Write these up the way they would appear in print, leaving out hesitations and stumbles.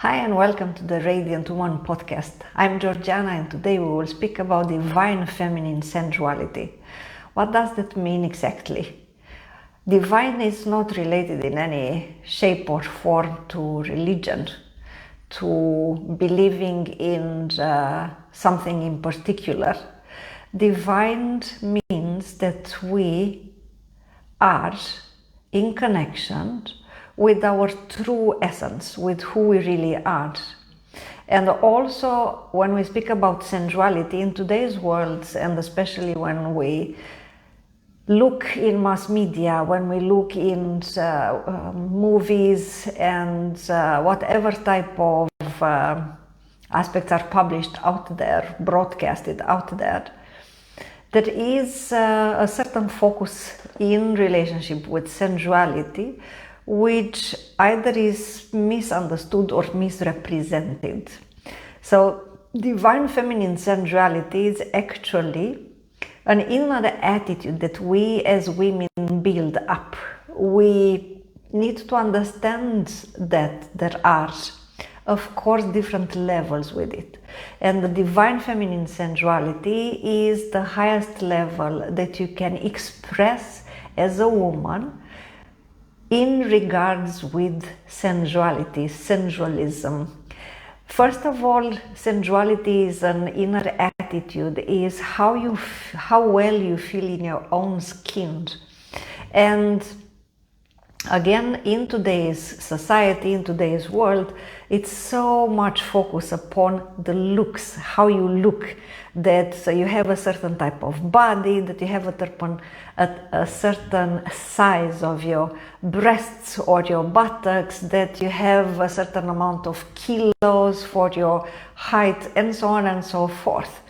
Hi and welcome to the Radiant One podcast. I'm Georgiana and today we will speak about divine feminine sensuality. What does that mean exactly? Divine is not related in any shape or form to religion, to believing in something in particular. Divine means that we are in connection with our true essence, with who we really are. And also, when we speak about sensuality in today's world, and especially when we look in mass media, when we look in movies and whatever type of aspects are published out there, broadcasted out there, there is a certain focus in relationship with sensuality, which either is misunderstood or misrepresented. So divine feminine sensuality is actually an inner attitude that we as women build up. We need to understand that there are, of course, different levels with it. And the divine feminine sensuality is the highest level that you can express as a woman in regards with sensuality, sensualism. First of all, sensuality is an inner attitude, is how well you feel in your own skin. And again, in today's society, in today's world, it's so much focus upon the looks, how you look, that so you have a certain type of body, that you have a certain size of your breasts or your buttocks, that you have a certain amount of kilos for your height, and so on and so forth.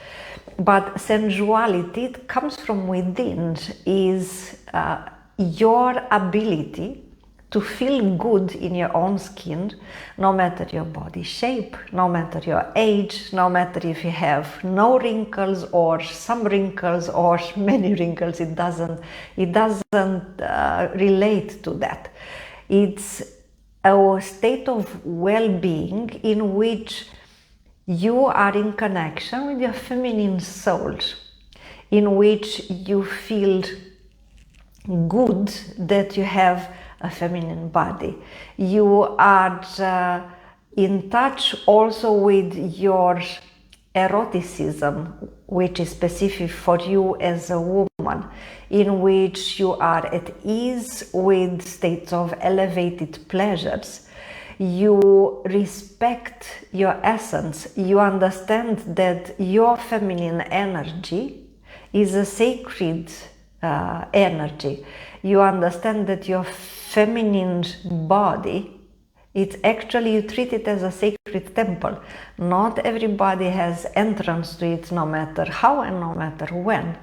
But sensuality, it comes from within, is your ability to feel good in your own skin, no matter your body shape, no matter your age, no matter if you have no wrinkles or some wrinkles or many wrinkles. It doesn't relate to that. It's a state of well-being in which you are in connection with your feminine soul, in which you feel good that you have a feminine body. You are in touch also with your eroticism, which is specific for you as a woman, in which you are at ease with states of elevated pleasures. You respect your essence. You understand that your feminine energy is a sacred energy. You understand that your feminine body, it's actually, you treat it as a sacred temple. Not everybody has entrance to it, no matter how and no matter when.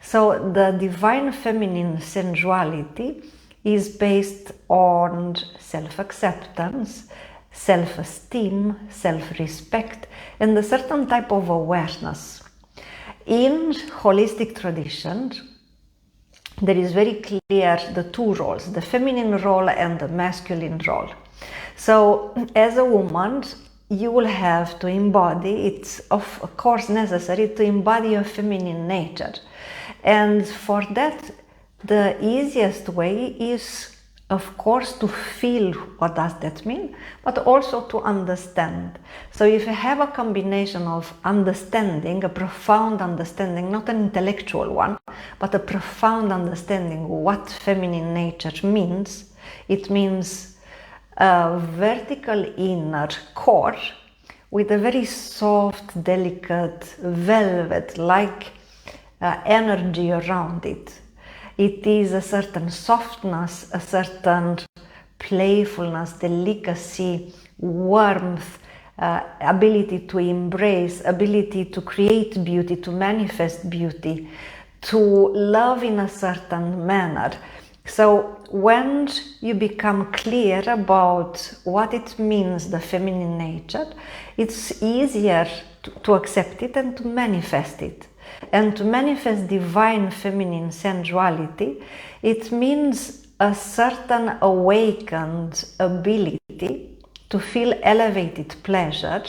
So the divine feminine sensuality is based on self-acceptance, self-esteem, self-respect, and a certain type of awareness. In holistic traditions, there is very clear the two roles, the feminine role and the masculine role. So as a woman, you will have to embody, it's of course necessary to embody your feminine nature. And for that, the easiest way is, of course, to feel what does that mean, but also to understand. So if you have a combination of understanding, a profound understanding, not an intellectual one, but a profound understanding what feminine nature means, it means a vertical inner core with a very soft, delicate, velvet-like energy around it. It is a certain softness, a certain playfulness, delicacy, warmth, ability to embrace, ability to create beauty, to manifest beauty, to love in a certain manner. So when you become clear about what it means, the feminine nature, it's easier to accept it and to manifest it. And to manifest divine feminine sensuality, it means a certain awakened ability to feel elevated pleasure,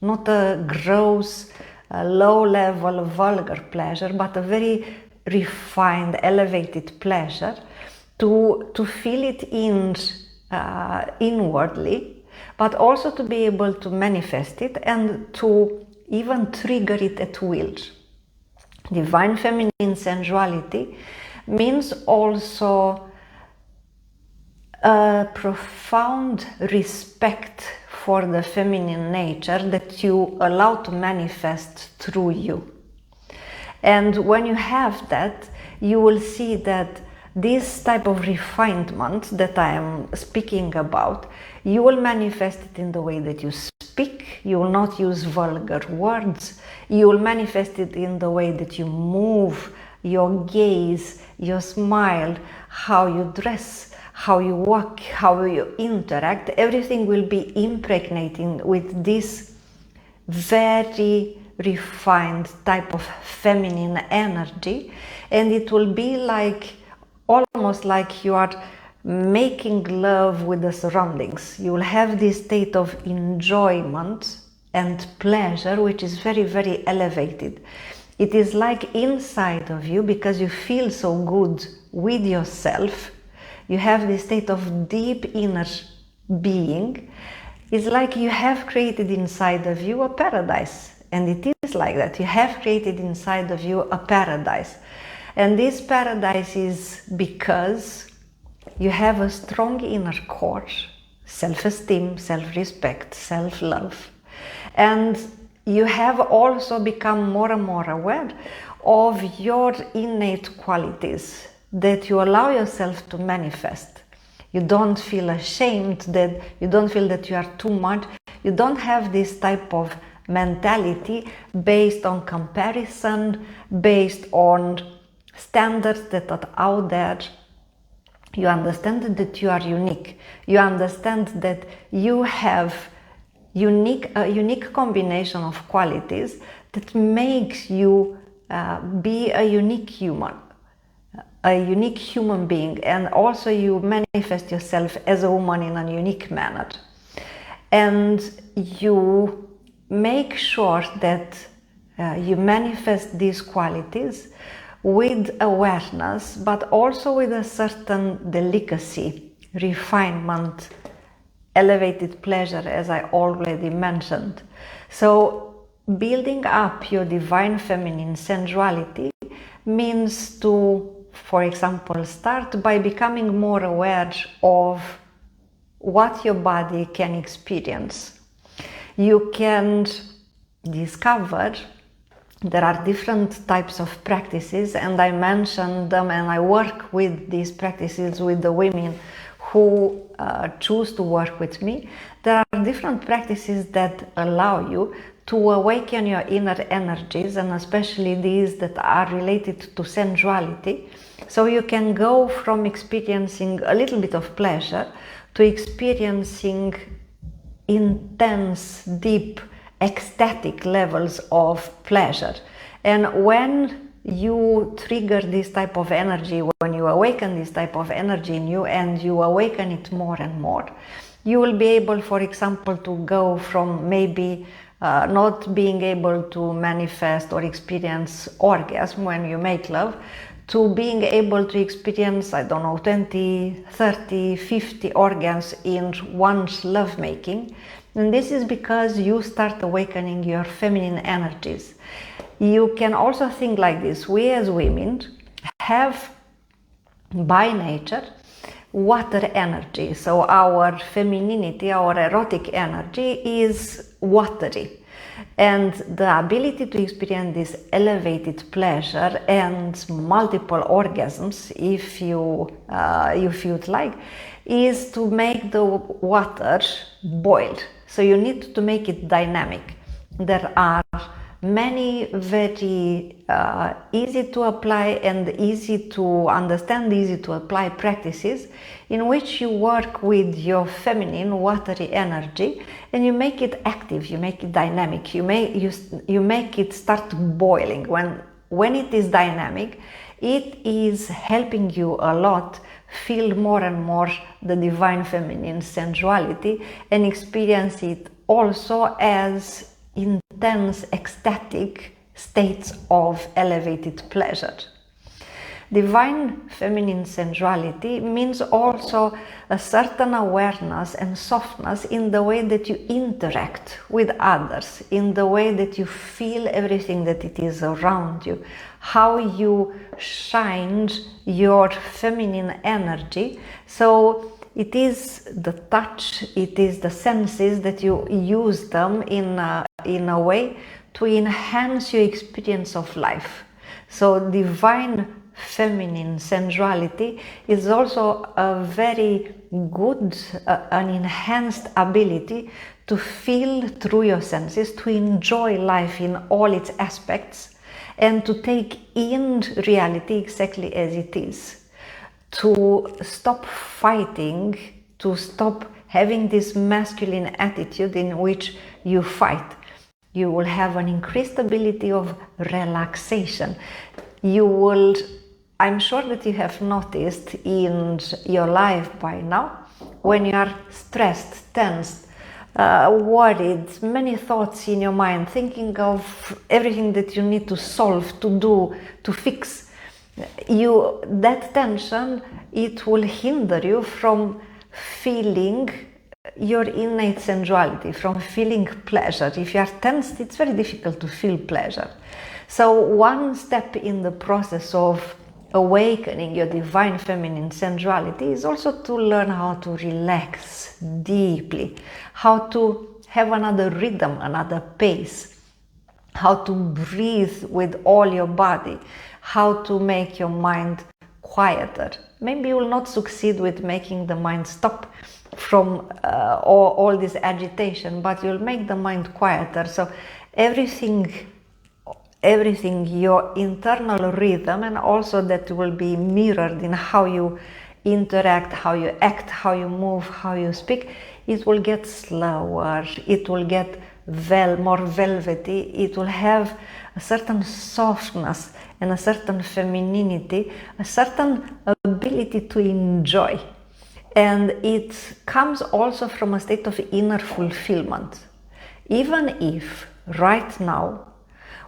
not a gross, low-level, vulgar pleasure, but a very refined, elevated pleasure, to feel it inwardly, but also to be able to manifest it and to even trigger it at will. Divine feminine sensuality means also a profound respect for the feminine nature that you allow to manifest through you. And when you have that, you will see that this type of refinement that I am speaking about, you will manifest it in the way that you speak. You will not use vulgar words. You will manifest it in the way that you move, your gaze, your smile, how you dress, how you walk, how you interact. Everything will be impregnating with this very refined type of feminine energy, and it will be like almost like you are making love with the surroundings. You will have this state of enjoyment and pleasure, which is very, very elevated. It is like inside of you, because you feel so good with yourself. You have this state of deep inner being. It's like you have created inside of you a paradise. And it is like that. You have created inside of you a paradise. And this paradise is because you have a strong inner core, self-esteem, self-respect, self-love. And you have also become more and more aware of your innate qualities that you allow yourself to manifest. You don't feel ashamed, that you don't feel that you are too much. You don't have this type of mentality based on comparison, based on standards that are out there. You understand that you are unique. You understand that you have a unique combination of qualities that makes you be a unique human being, and also you manifest yourself as a woman in a unique manner. And you make sure that you manifest these qualities with awareness, but also with a certain delicacy, refinement, elevated pleasure, as I already mentioned. So building up your divine feminine sensuality means to, for example, start by becoming more aware of what your body can experience. You can discover there are different types of practices, and I mentioned them, and I work with these practices with the women who choose to work with me. There are different practices that allow you to awaken your inner energies, and especially these that are related to sensuality. So you can go from experiencing a little bit of pleasure to experiencing intense, deep, ecstatic levels of pleasure. And when you trigger this type of energy, when you awaken this type of energy in you and you awaken it more and more, you will be able, for example, to go from maybe not being able to manifest or experience orgasm when you make love, to being able to experience, 20, 30, 50 orgasms in one's lovemaking. And this is because you start awakening your feminine energies. You can also think like this: we as women have by nature water energy. So our femininity, our erotic energy is watery. And the ability to experience this elevated pleasure and multiple orgasms, if you would like, is to make the water boil. So you need to make it dynamic. There are many very easy to apply and easy to understand, easy to apply practices in which you work with your feminine watery energy and you make it active, you make it dynamic, you make it start boiling. When it is dynamic, it is helping you a lot feel more and more the divine feminine sensuality and experience it also as intense ecstatic states of elevated pleasure. Divine feminine sensuality means also a certain awareness and softness in the way that you interact with others, in the way that you feel everything that it is around you, how you shine your feminine energy. So it is the touch, it is the senses that you use them in a way to enhance your experience of life. So divine feminine sensuality is also a very good, an enhanced ability to feel through your senses, to enjoy life in all its aspects, and to take in reality exactly as it is. To stop fighting, to stop having this masculine attitude in which you fight. You will have an increased ability of relaxation. You will, I'm sure that you have noticed in your life by now, when you are stressed, tensed, worried, many thoughts in your mind, thinking of everything that you need to solve, to do, to fix, that tension, it will hinder you from feeling your innate sensuality, from feeling pleasure. If you are tensed, it's very difficult to feel pleasure. So one step in the process of awakening your divine feminine sensuality is also to learn how to relax deeply, how to have another rhythm, another pace, how to breathe with all your body, how to make your mind quieter. Maybe you will not succeed with making the mind stop from all this agitation, but you'll make the mind quieter. So everything, your internal rhythm, and also that will be mirrored in how you interact, how you act, how you move, how you speak, it will get slower, it will get more velvety, it will have a certain softness and a certain femininity, a certain ability to enjoy. And it comes also from a state of inner fulfillment. Even if right now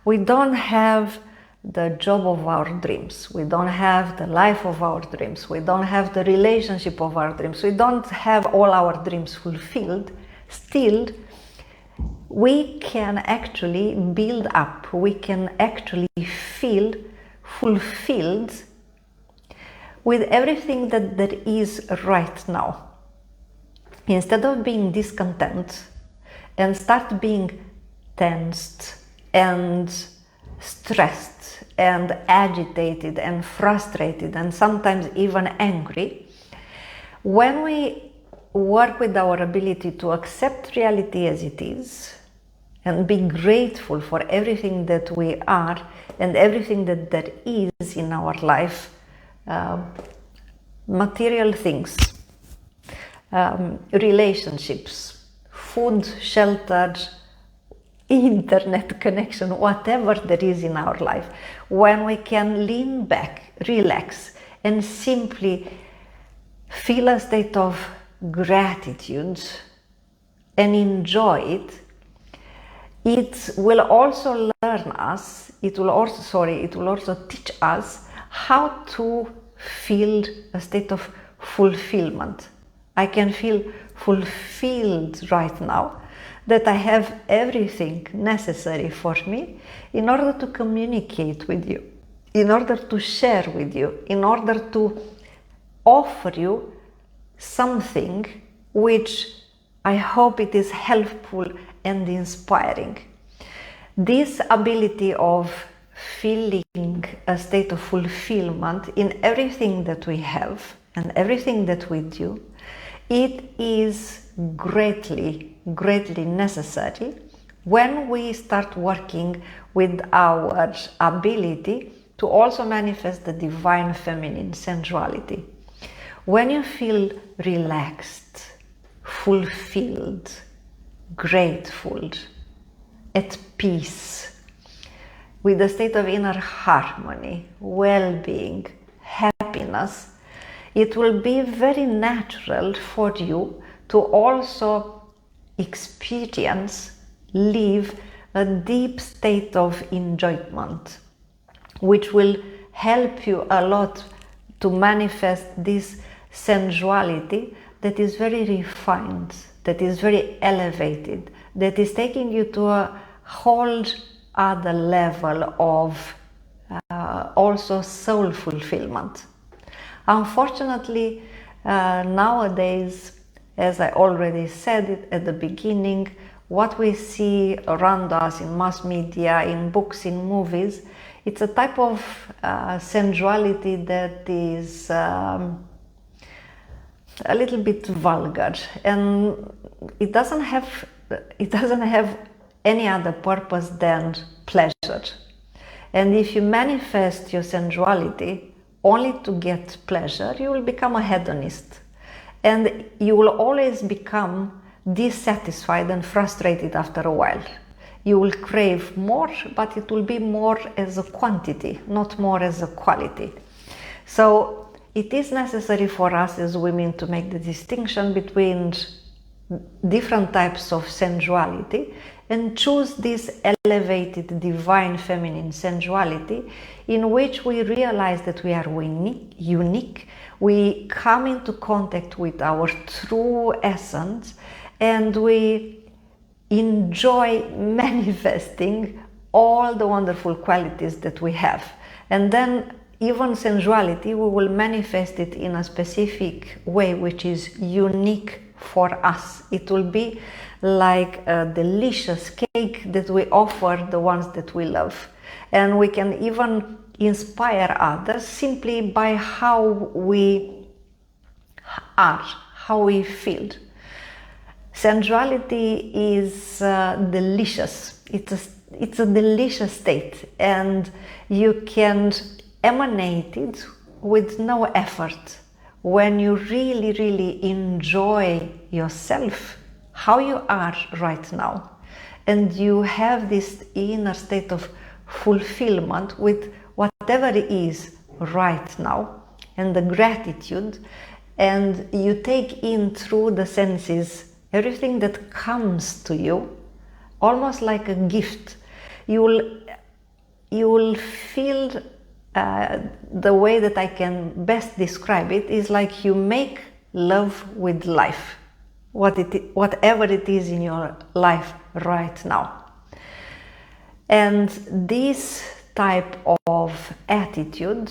we don't have the job of our dreams, we don't have the life of our dreams, we don't have the relationship of our dreams, we don't have all our dreams fulfilled, still we can actually build up, we can actually feel fulfilled with everything that there is right now. Instead of being discontent and start being tensed and stressed and agitated and frustrated and sometimes even angry, when we work with our ability to accept reality as it is and be grateful for everything that we are and everything that there is in our life, material things, relationships, food, shelter, internet connection, whatever there is in our life, when we can lean back, relax, and simply feel a state of gratitude and enjoy it, it will also learn us, it will also teach us how to feel a state of fulfillment. I can feel fulfilled right now, that I have everything necessary for me in order to communicate with you, in order to share with you, in order to offer you something which I hope it is helpful and inspiring. This ability of feeling a state of fulfillment in everything that we have and everything that we do, it is greatly necessary when we start working with our ability to also manifest the divine feminine sensuality. When you feel relaxed, fulfilled, grateful, at peace, with a state of inner harmony, well-being, happiness, it will be very natural for you to also experience, live a deep state of enjoyment, which will help you a lot to manifest this sensuality that is very refined, that is very elevated, that is taking you to a whole other level of also soul fulfillment. Unfortunately, nowadays, as I already said it at the beginning, what we see around us in mass media, in books, in movies, it's a type of sensuality that is a little bit vulgar, and it doesn't have any other purpose than pleasure. And if you manifest your sensuality only to get pleasure, you will become a hedonist, and you will always become dissatisfied and frustrated after a while. You will crave more, but it will be more as a quantity, not more as a quality. So it is necessary for us as women to make the distinction between different types of sensuality and choose this elevated divine feminine sensuality in which we realize that we are unique, we come into contact with our true essence, and we enjoy manifesting all the wonderful qualities that we have. And then even sensuality, we will manifest it in a specific way which is unique for us. It will be like a delicious cake that we offer the ones that we love. And we can even inspire others simply by how we are, how we feel. Sensuality is delicious. It's a delicious state, and you can emanate it with no effort. When you really, really enjoy yourself, how you are right now, and you have this inner state of fulfillment with whatever it is right now, and the gratitude, and you take in through the senses everything that comes to you, almost like a gift. You will feel the way that I can best describe it is like you make love with life, whatever it is in your life right now. And this type of attitude,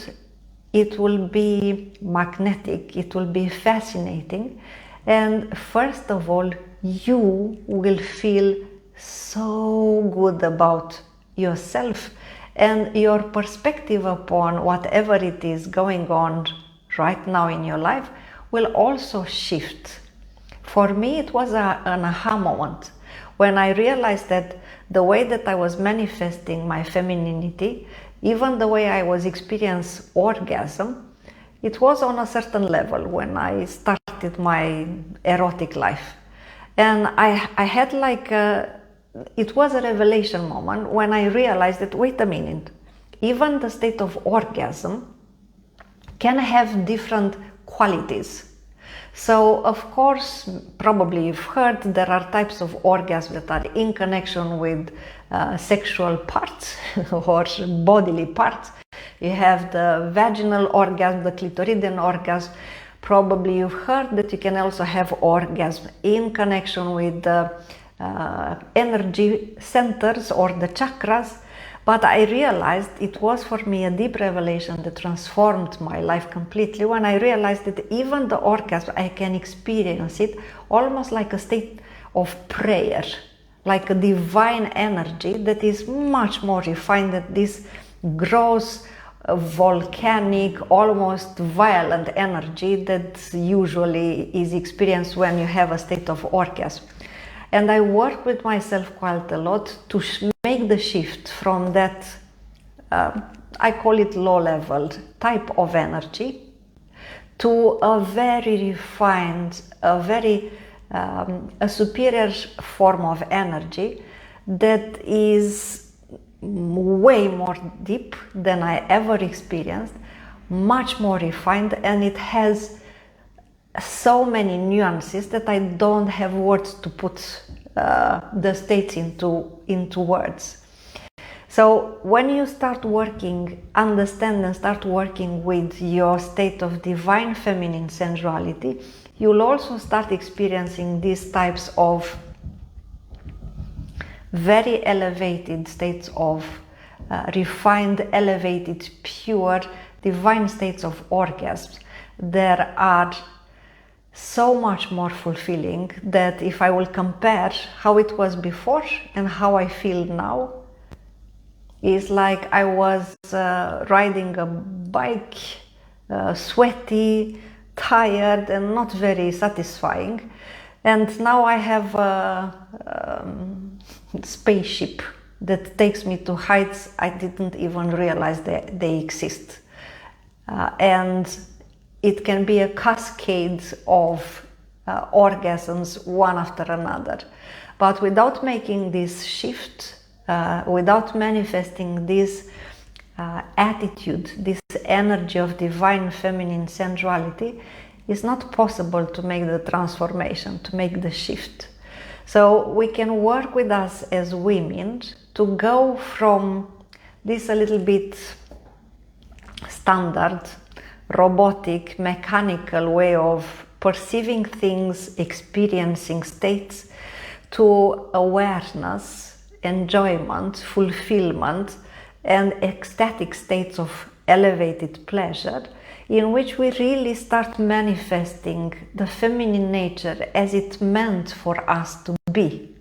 it will be magnetic, it will be fascinating, and first of all, you will feel so good about yourself, and your perspective upon whatever it is going on right now in your life will also shift. For me, it was an aha moment when I realized that the way that I was manifesting my femininity, even the way I was experiencing orgasm, it was on a certain level when I started my erotic life. And I had like it was a revelation moment when I realized that, wait a minute, even the state of orgasm can have different qualities. So of course, probably you've heard there are types of orgasm that are in connection with sexual parts or bodily parts. You have the vaginal orgasm, the clitoridian orgasm. Probably you've heard that you can also have orgasm in connection with the energy centers or the chakras. But I realized it was for me a deep revelation that transformed my life completely when I realized that even the orgasm, I can experience it almost like a state of prayer, like a divine energy that is much more refined than this gross, volcanic, almost violent energy that usually is experienced when you have a state of orgasm. And I work with myself quite a lot to make the shift from that, I call it low-level type of energy, to a very refined, a superior form of energy that is way more deep than I ever experienced, much more refined, and it has so many nuances that I don't have words to put the states into words. So when you start working, understand and start working with your state of divine feminine sensuality, you'll also start experiencing these types of very elevated states of refined, elevated, pure, divine states of orgasms that are so much more fulfilling, that if I will compare how it was before and how I feel now, it's like I was riding a bike, sweaty, tired, and not very satisfying. And now I have a spaceship that takes me to heights I didn't even realize that they exist. And it can be a cascade of orgasms, one after another. But without making this shift, without manifesting this attitude, this energy of divine feminine sensuality, it's not possible to make the transformation, to make the shift. So we can work with us as women to go from this a little bit standard, robotic, mechanical way of perceiving things, experiencing states, to awareness, enjoyment, fulfillment, and ecstatic states of elevated pleasure, in which we really start manifesting the feminine nature as it meant for us to be.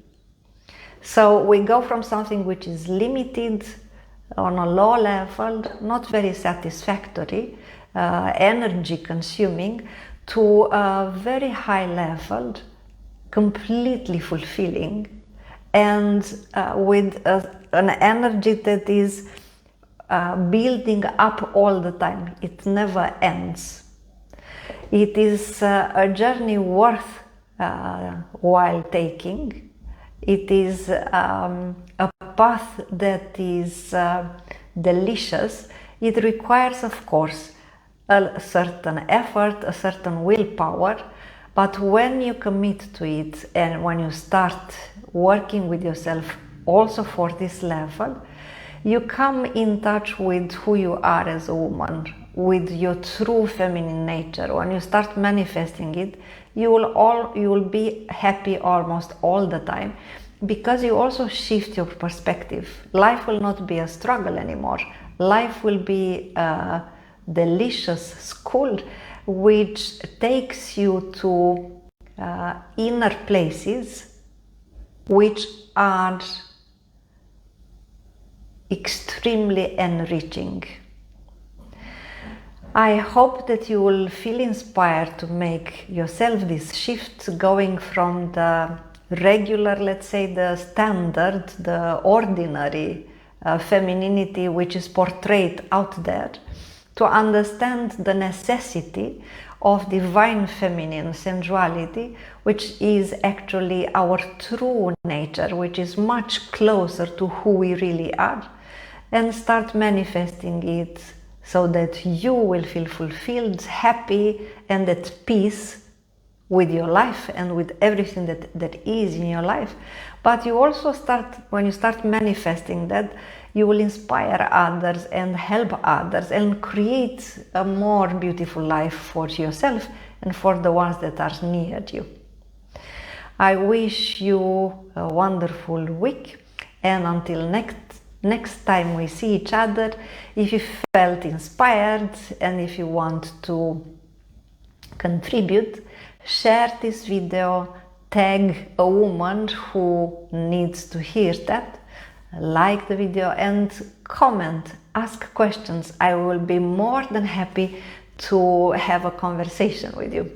So we go from something which is limited, on a low level, not very satisfactory, energy consuming, to a very high level, completely fulfilling, and with an energy that is building up all the time. It never ends. It is a journey worth while taking. It is a path that is delicious. It requires, of course, a certain effort, a certain willpower, but when you commit to it and when you start working with yourself also for this level, you come in touch with who you are as a woman, with your true feminine nature. When you start manifesting it, you will be happy almost all the time, because you also shift your perspective. Life will not be a struggle anymore. Life will be a delicious school which takes you to inner places which are extremely enriching. I hope that you will feel inspired to make yourself this shift, going from the regular, let's say the standard, the ordinary femininity which is portrayed out there, to understand the necessity of divine feminine sensuality, which is actually our true nature, which is much closer to who we really are, and start manifesting it so that you will feel fulfilled, happy, and at peace with your life and with everything that is in your life. But you also start, when you start manifesting that, you will inspire others and help others and create a more beautiful life for yourself and for the ones that are near you. I wish you a wonderful week, and until next time we see each other, if you felt inspired and if you want to contribute, share this video, tag a woman who needs to hear that, like the video and comment, ask questions. I will be more than happy to have a conversation with you.